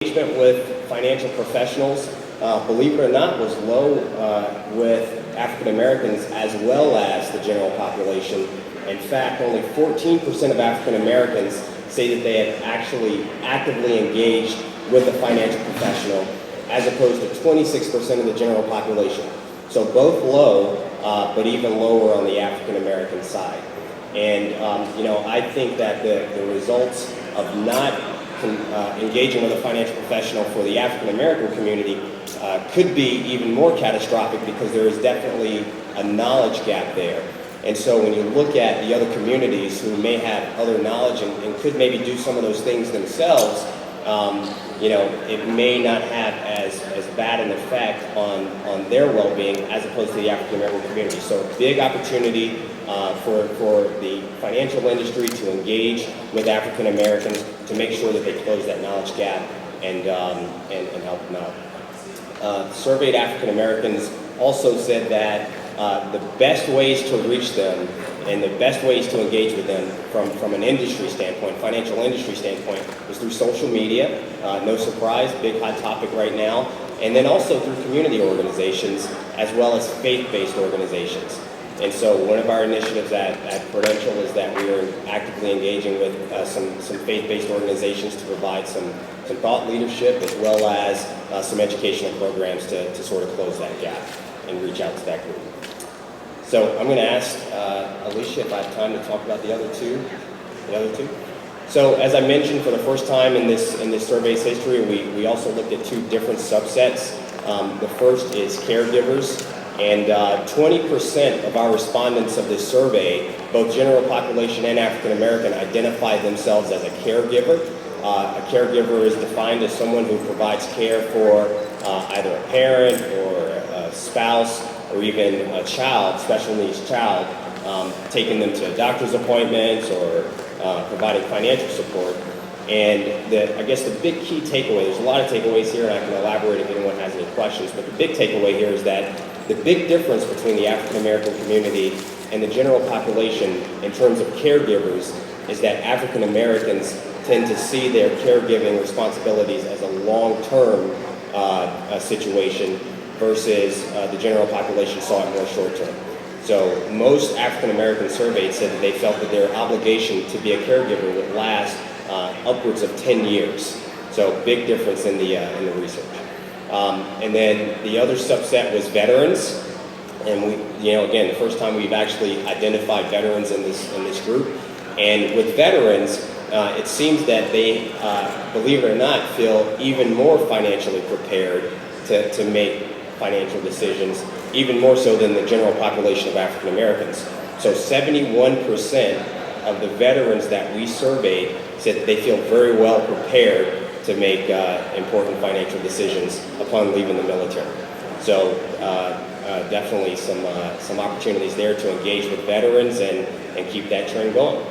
Engagement with financial professionals, believe it or not, was low with African Americans as well as the general population. In fact, only 14% of African Americans say that they have actually actively engaged with a financial professional, as opposed to 26% of the general population. So both low, but even lower on the African American side. And I think that the results of not engaging with a financial professional for the African American community could be even more catastrophic, because there is definitely a knowledge gap there. And so when you look at the other communities who may have other knowledge and could maybe do some of those things themselves, it may not have as bad an effect on their well-being as opposed to the African American community. So a big opportunity for the financial industry to engage with African Americans to make sure that they close that knowledge gap and help them out. Surveyed African Americans also said that the best ways to reach them and the best ways to engage with them from an industry standpoint, financial industry standpoint, is through social media. No surprise, big hot topic right now. And then also through community organizations as well as faith-based organizations. And so one of our initiatives at Chronicle is that we are actively engaging with some faith-based organizations to provide some thought leadership as well as some educational programs to sort of close that gap and reach out to that group. So I'm going to ask Alicia if I have time to talk about the other two. So as I mentioned, for the first time in this survey's history, we also looked at two different subsets. The first is caregivers, and 20% of our respondents of this survey, both general population and African American, identified themselves as a caregiver. A caregiver is defined as someone who provides care for either a parent or a spouse or even a child, special needs child, taking them to doctor's appointments or providing financial support. And I guess the big key takeaway, there's a lot of takeaways here, and I can elaborate if anyone has any questions, but the big takeaway here is that the big difference between the African American community and the general population in terms of caregivers is that African Americans tend to see their caregiving responsibilities as a long-term situation versus the general population saw it more short-term. So most African Americans surveyed said that they felt that their obligation to be a caregiver would last upwards of 10 years. So big difference in the research. And then the other subset was veterans. And again, the first time we've actually identified veterans in this group. And with veterans, it seems that they, believe it or not, feel even more financially prepared to make financial decisions, even more so than the general population of African Americans. So 71% of the veterans that we surveyed said that they feel very well prepared to make important financial decisions upon leaving the military. So definitely some opportunities there to engage with veterans and keep that trend going.